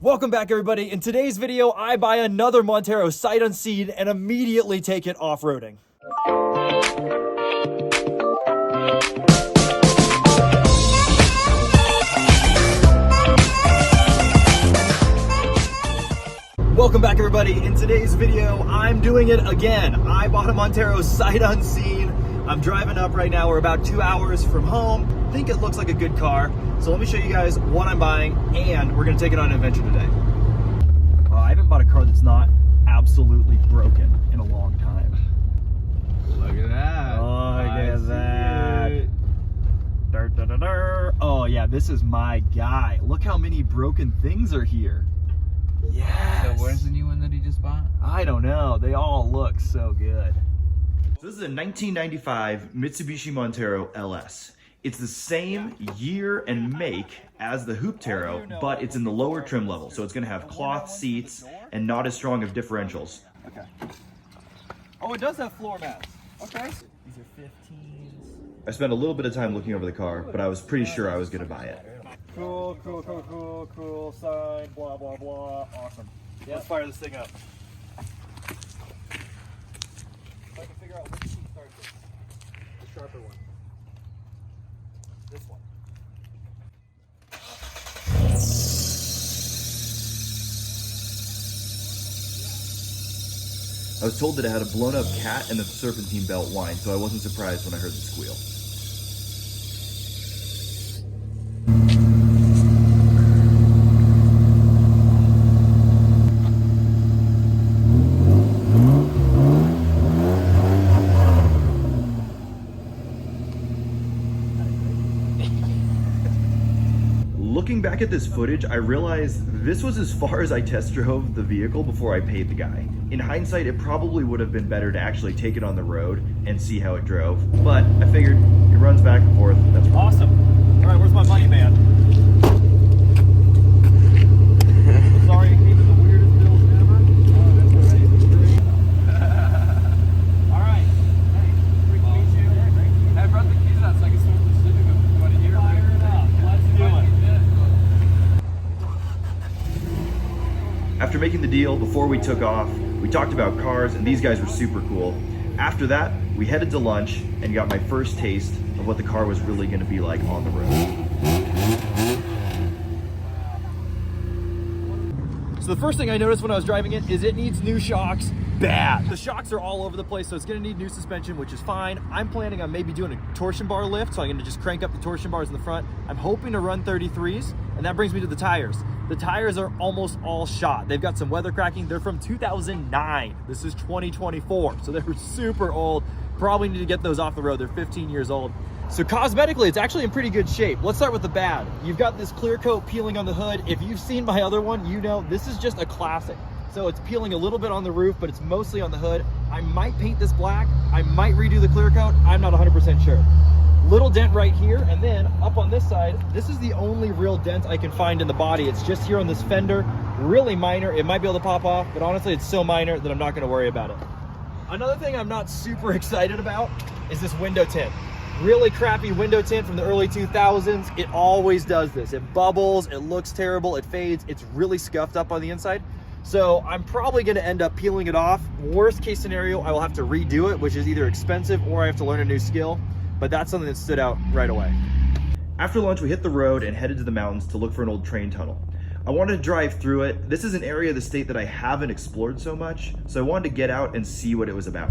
Welcome back, everybody. In today's video, I buy another Montero sight unseen and immediately take it off-roading. Welcome back, everybody. In today's video, I'm doing it again. I bought a Montero sight unseen. I'm driving up right now. We're about 2 hours from home. I think it looks like a good car. So let me show you guys what I'm buying, and we're gonna take it on an adventure today. I haven't bought a car that's not absolutely broken in a long time. Look at that. Look at that. Oh yeah, this is my guy. Look how many broken things are here. Yes. So where's the new one that he just bought? I don't know. They all look so good. So this is a 1995 Mitsubishi Montero LS. It's the same year and make as the Hooptero, but it's in the lower trim level. So it's gonna have cloth seats and not as strong of differentials. Okay. Oh, it does have floor mats. Okay. These are 15s. I spent a little bit of time looking over the car, but I was pretty sure I was gonna buy it. Cool, cool, cool, cool, cool, sign, blah, blah, blah. Awesome. Yeah. Let's fire this thing up. If I can figure out which key starts it. The sharper one. This one. I was told that it had a blown up cat and that the serpentine belt whined, so I wasn't surprised when I heard the squeal. Looking back at this footage, I realized this was as far as I test drove the vehicle before I paid the guy. In hindsight, it probably would have been better to actually take it on the road and see how it drove, but I figured it runs back and forth. That's awesome. All right, where's my money, man? Sorry, it came in the weirdest bills ever. Oh, that's all right. It's great. All right. Hey, great to meet you. Yeah, great. Hey, I brought the keys out so I can start the sleeping them. You want to hear it? Fire it up. Let's do it. After making the deal, before we took off, we talked about cars, and these guys were super cool. After that, we headed to lunch and got my first taste of what the car was really going to be like on the road. So the first thing I noticed when I was driving it is it needs new shocks bad. The shocks are all over the place, so it's going to need new suspension, which is fine. I'm planning on maybe doing a torsion bar lift, so I'm going to just crank up the torsion bars in the front. I'm hoping to run 33s, and that brings me to the tires. The tires are almost all shot. They've got some weather cracking. They're from 2009. This is 2024, so they're super old. Probably need to get those off the road. They're 15 years old. So cosmetically, it's actually in pretty good shape. Let's start with the bad. You've got this clear coat peeling on the hood. If you've seen my other one, you know this is just a classic. So it's peeling a little bit on the roof, but it's mostly on the hood. I might paint this black. I might redo the clear coat. I'm not 100% sure. Little dent right here, and then up on this side, this is the only real dent I can find in the body. It's just here on this fender, really minor. It might be able to pop off, but honestly, it's so minor that I'm not gonna worry about it. Another thing I'm not super excited about is this window tint. Really crappy window tint from the early 2000s. It always does this. It bubbles, it looks terrible, it fades. It's really scuffed up on the inside. So I'm probably gonna end up peeling it off. Worst case scenario, I will have to redo it, which is either expensive or I have to learn a new skill. But that's something that stood out right away. After lunch, we hit the road and headed to the mountains to look for an old train tunnel. I wanted to drive through it. This is an area of the state that I haven't explored so much, so I wanted to get out and see what it was about.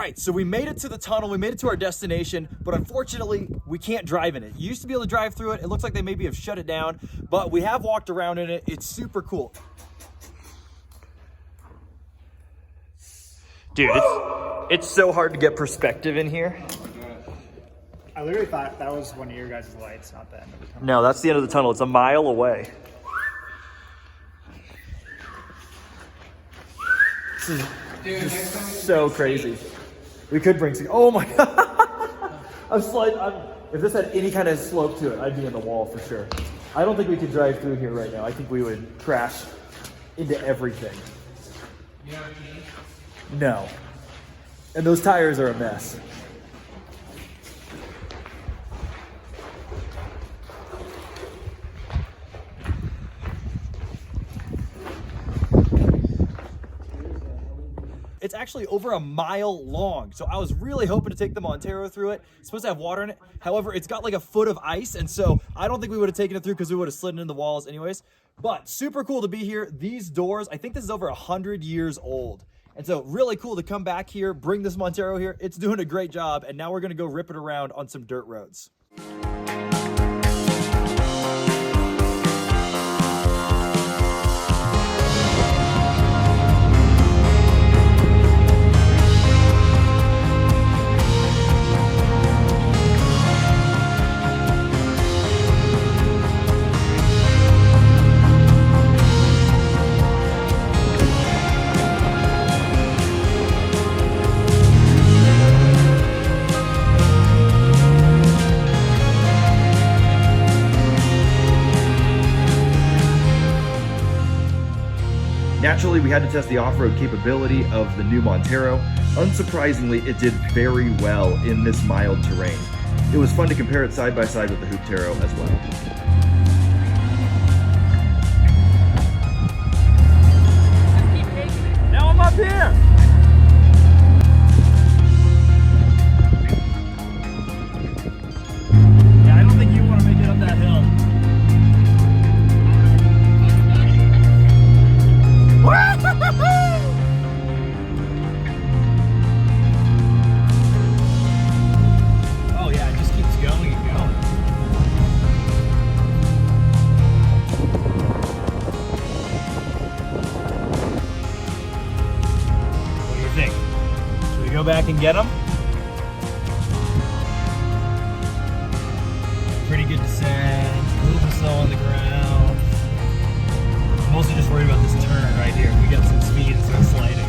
right, so we made it to the tunnel, we made it to our destination, but unfortunately, we can't drive in it. You used to be able to drive through it. It looks like they maybe have shut it down, but we have walked around in it. It's super cool. Dude, it's so hard to get perspective in here. I literally thought that was one of your guys' lights, not the end of the tunnel. No, that's the end of the tunnel. It's a mile away. This is so crazy. We could bring some. Oh my god! If this had any kind of slope to it, I'd be in the wall for sure. I don't think we could drive through here right now. I think we would crash into everything. You know what I mean? No. And those tires are a mess. It's actually over a mile long. So I was really hoping to take the Montero through it. It's supposed to have water in it. However, it's got like a foot of ice. And so I don't think we would have taken it through because we would have slid in the walls anyways. But super cool to be here. These doors, I think this is over 100 years old. And so really cool to come back here, bring this Montero here. It's doing a great job. And now we're gonna go rip it around on some dirt roads. Naturally, we had to test the off-road capability of the new Montero. Unsurprisingly, it did very well in this mild terrain. It was fun to compare it side by side with the Hooptero as well. Now I'm up here! Yeah, I don't think you want to make it up that hill. Oh yeah, it just keeps going and going. What do you think? Should we go back and get them? Pretty good descent, moving slow on the ground. I'm mostly just worried about this turn right here. We got some speed and some sliding.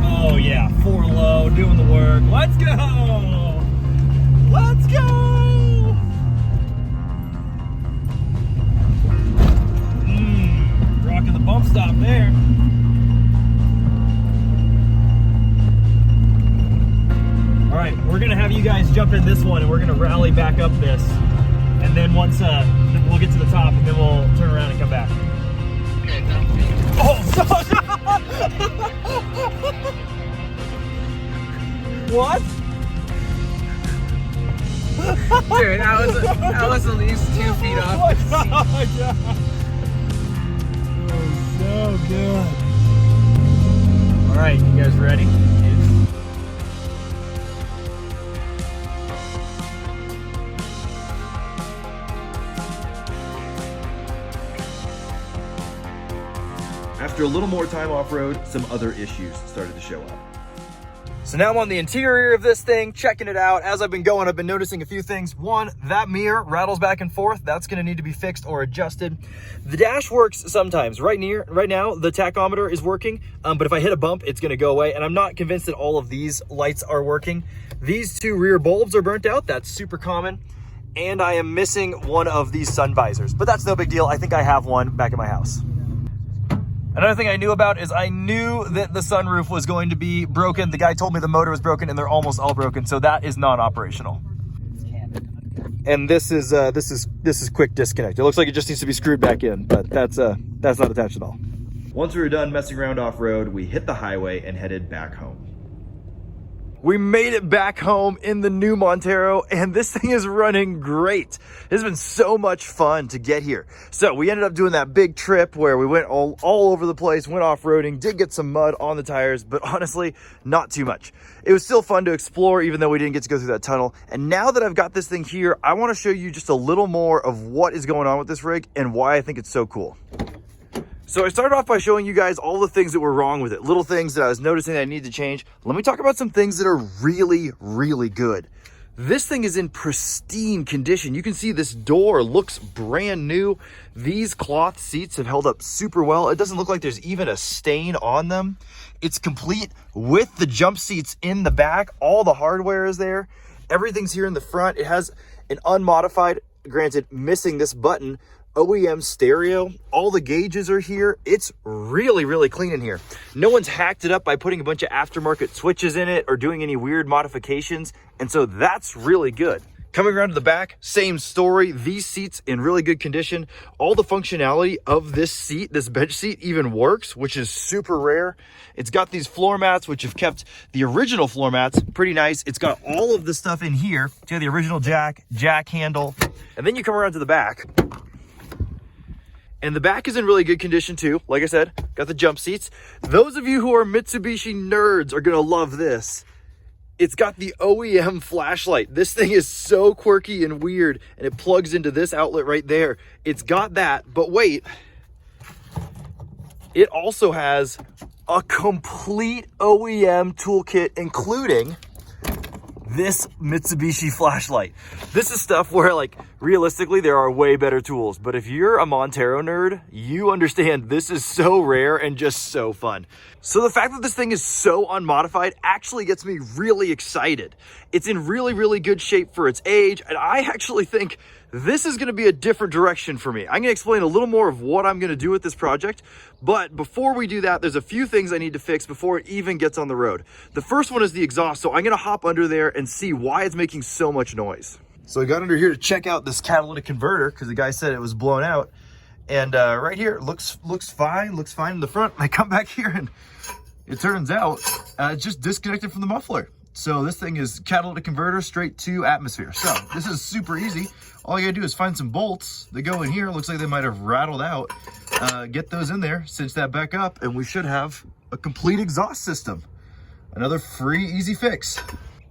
Oh yeah, 4 low, doing the work. Let's go! Let's go! Rocking the bump stop there. All right, we're gonna have you guys jump in this one and we're gonna rally back up this. And then once we'll get to the top and then we'll turn around and come back. Okay, Oh, what? dude, that was at least 2 feet off the seat. Oh my god. That was so good. All right, you guys ready? After a little more time off-road, some other issues started to show up. So now I'm on the interior of this thing, checking it out. As I've been going, I've been noticing a few things. One, that mirror rattles back and forth. That's gonna need to be fixed or adjusted. The dash works sometimes. Right now, the tachometer is working, but if I hit a bump, it's gonna go away. And I'm not convinced that all of these lights are working. These 2 rear bulbs are burnt out. That's super common. And I am missing one of these sun visors, but that's no big deal. I think I have one back at my house. Another thing I knew about is I knew that the sunroof was going to be broken. The guy told me the motor was broken and they're almost all broken. So that is non-operational. And this is quick disconnect. It looks like it just needs to be screwed back in, but that's not attached at all. Once we were done messing around off-road, we hit the highway and headed back home. We made it back home in the new Montero, and this thing is running great. It's been so much fun to get here. So we ended up doing that big trip where we went all over the place, went off-roading, did get some mud on the tires, but honestly, not too much. It was still fun to explore, even though we didn't get to go through that tunnel. And now that I've got this thing here, I want to show you just a little more of what is going on with this rig and why I think it's so cool. So I started off by showing you guys all the things that were wrong with it, little things that I was noticing that I need to change. Let me talk about some things that are really, really good. This thing is in pristine condition. You can see this door looks brand new. These cloth seats have held up super well. It doesn't look like there's even a stain on them. It's complete with the jump seats in the back. All the hardware is there. Everything's here in the front. It has an unmodified, granted missing this button, OEM stereo. All the gauges are here. It's really, really clean in here. No one's hacked it up by putting a bunch of aftermarket switches in it or doing any weird modifications. And so that's really good. Coming around to the back, same story. These seats in really good condition. All the functionality of this seat, this bench seat, even works, which is super rare. It's got these floor mats, which have kept the original floor mats pretty nice. It's got all of the stuff in here. It's got the original jack handle. And then you come around to the back. And the back is in really good condition too. Like I said, got the jump seats. Those of you who are Mitsubishi nerds are gonna love this. It's got the OEM flashlight. This thing is so quirky and weird, and it plugs into this outlet right there. It's got that, but wait. It also has a complete OEM toolkit, including this Mitsubishi flashlight. This is stuff where, like, realistically, there are way better tools. But if you're a Montero nerd, you understand this is so rare and just so fun. So the fact that this thing is so unmodified actually gets me really excited. It's in really, really good shape for its age. And I actually think this is gonna be a different direction for me. I'm gonna explain a little more of what I'm gonna do with this project. But before we do that, there's a few things I need to fix before it even gets on the road. The first one is the exhaust. So I'm gonna hop under there and see why it's making so much noise. So I got under here to check out this catalytic converter because the guy said it was blown out. And right here, it looks fine in the front. I come back here and it turns out it's just disconnected from the muffler. So this thing is catalytic converter straight to atmosphere. So this is super easy. All you gotta do is find some bolts that go in here. Looks like they might have rattled out. Get those in there, cinch that back up, and we should have a complete exhaust system. Another free, easy fix.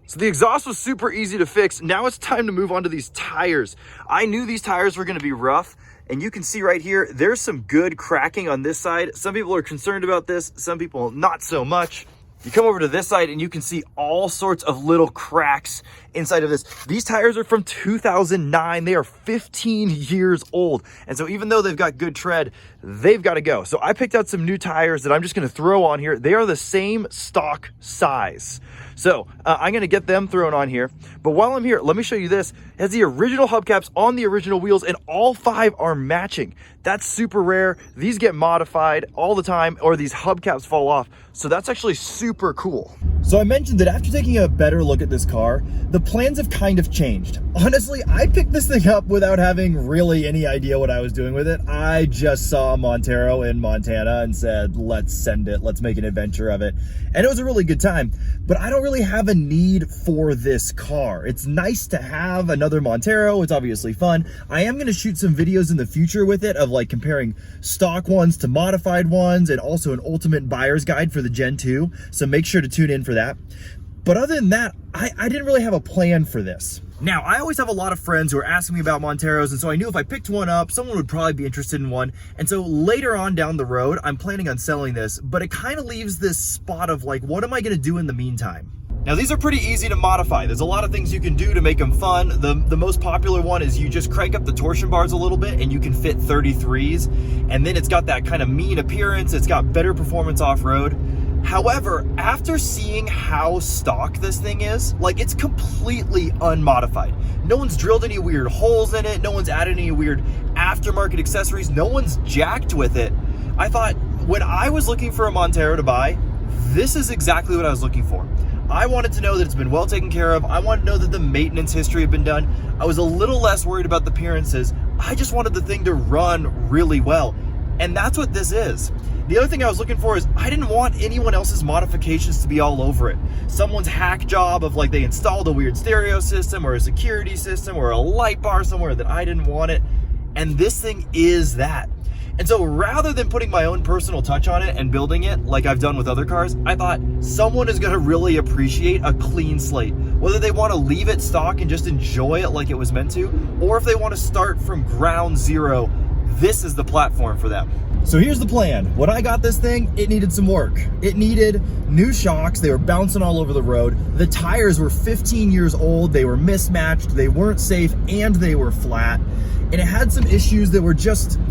So the exhaust was super easy to fix. Now it's time to move on to these tires. I knew these tires were gonna be rough, and you can see right here, there's some good cracking on this side. Some people are concerned about this, some people not so much. You come over to this side and you can see all sorts of little cracks inside of this. These tires are from 2009. They are 15 years old. And so even though they've got good tread, they've got to go. So I picked out some new tires that I'm just going to throw on here. They are the same stock size. So I'm going to get them thrown on here. But while I'm here, let me show you this. It has the original hubcaps on the original wheels, and all 5 are matching. That's super rare. These get modified all the time, or these hubcaps fall off. So that's actually super cool. So I mentioned that after taking a better look at this car, the plans have kind of changed. Honestly, I picked this thing up without having really any idea what I was doing with it. I just saw Montero in Montana and said, let's send it, let's make an adventure of it. And it was a really good time, but I don't really have a need for this car. It's nice to have another Montero. It's obviously fun. I am gonna shoot some videos in the future with it of like comparing stock ones to modified ones, and also an ultimate buyer's guide for the Gen 2. So make sure to tune in for that. But other than that, I didn't really have a plan for this. Now, I always have a lot of friends who are asking me about Monteros, and so I knew if I picked one up, someone would probably be interested in one. And so later on down the road, I'm planning on selling this, but it kind of leaves this spot of like, what am I gonna do in the meantime? Now, these are pretty easy to modify. There's a lot of things you can do to make them fun. The most popular one is you just crank up the torsion bars a little bit and you can fit 33s. And then it's got that kind of mean appearance. It's got better performance off-road. However, after seeing how stock this thing is, like, it's completely unmodified. No one's drilled any weird holes in it. No one's added any weird aftermarket accessories. No one's jacked with it. I thought when I was looking for a Montero to buy, this is exactly what I was looking for. I wanted to know that it's been well taken care of. I wanted to know that the maintenance history had been done. I was a little less worried about the appearances. I just wanted the thing to run really well. And that's what this is. The other thing I was looking for is I didn't want anyone else's modifications to be all over it. Someone's hack job of like they installed a weird stereo system or a security system or a light bar somewhere that I didn't want it. And this thing is that. And so rather than putting my own personal touch on it and building it like I've done with other cars, I thought someone is gonna really appreciate a clean slate. Whether they wanna leave it stock and just enjoy it like it was meant to, or if they wanna start from ground zero, this is the platform for them. So here's the plan. When I got this thing, it needed some work. It needed new shocks. They were bouncing all over the road. The tires were 15 years old. They were mismatched. They weren't safe, and they were flat. And it had some issues that were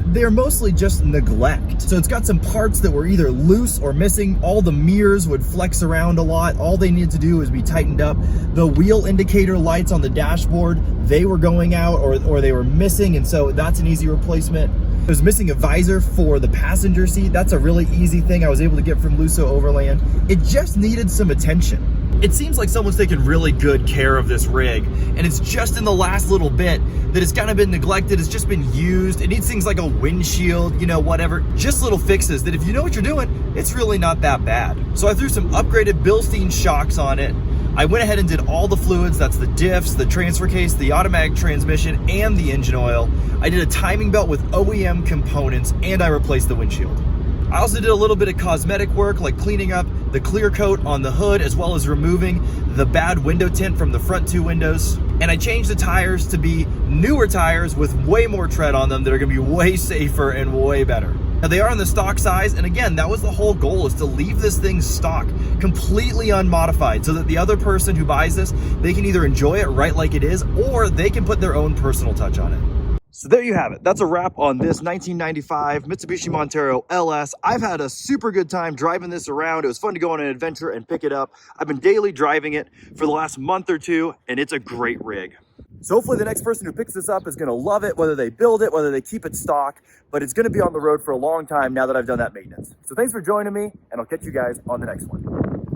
they're mostly just neglect. So it's got some parts that were either loose or missing. All the mirrors would flex around a lot. All they needed to do was be tightened up. The wheel indicator lights on the dashboard, they were going out or they were missing, and so that's an easy replacement. It was missing a visor for the passenger seat. That's a really easy thing I was able to get from Lusso Overland. It just needed some attention. It seems like someone's taken really good care of this rig, and it's just in the last little bit that it's kind of been neglected. It's just been used. It needs things like a windshield, you know, whatever. Just little fixes that if you know what you're doing, it's really not that bad. So I threw some upgraded Bilstein shocks on it. I went ahead and did all the fluids. That's the diffs, the transfer case, the automatic transmission, and the engine oil. I did a timing belt with OEM components, and I replaced the windshield. I also did a little bit of cosmetic work, like cleaning up the clear coat on the hood, as well as removing the bad window tint from the front two windows. And I changed the tires to be newer tires with way more tread on them that are gonna be way safer and way better. Now they are in the stock size, and again, that was the whole goal, is to leave this thing stock, completely unmodified, so that the other person who buys this, they can either enjoy it right like it is, or they can put their own personal touch on it. So there you have it. That's a wrap on this 1995 Mitsubishi Montero LS. I've had a super good time driving this around. It was fun to go on an adventure and pick it up. I've been daily driving it for the last month or two, and it's a great rig. So hopefully the next person who picks this up is gonna love it, whether they build it, whether they keep it stock, but it's gonna be on the road for a long time now that I've done that maintenance. So thanks for joining me, and I'll catch you guys on the next one.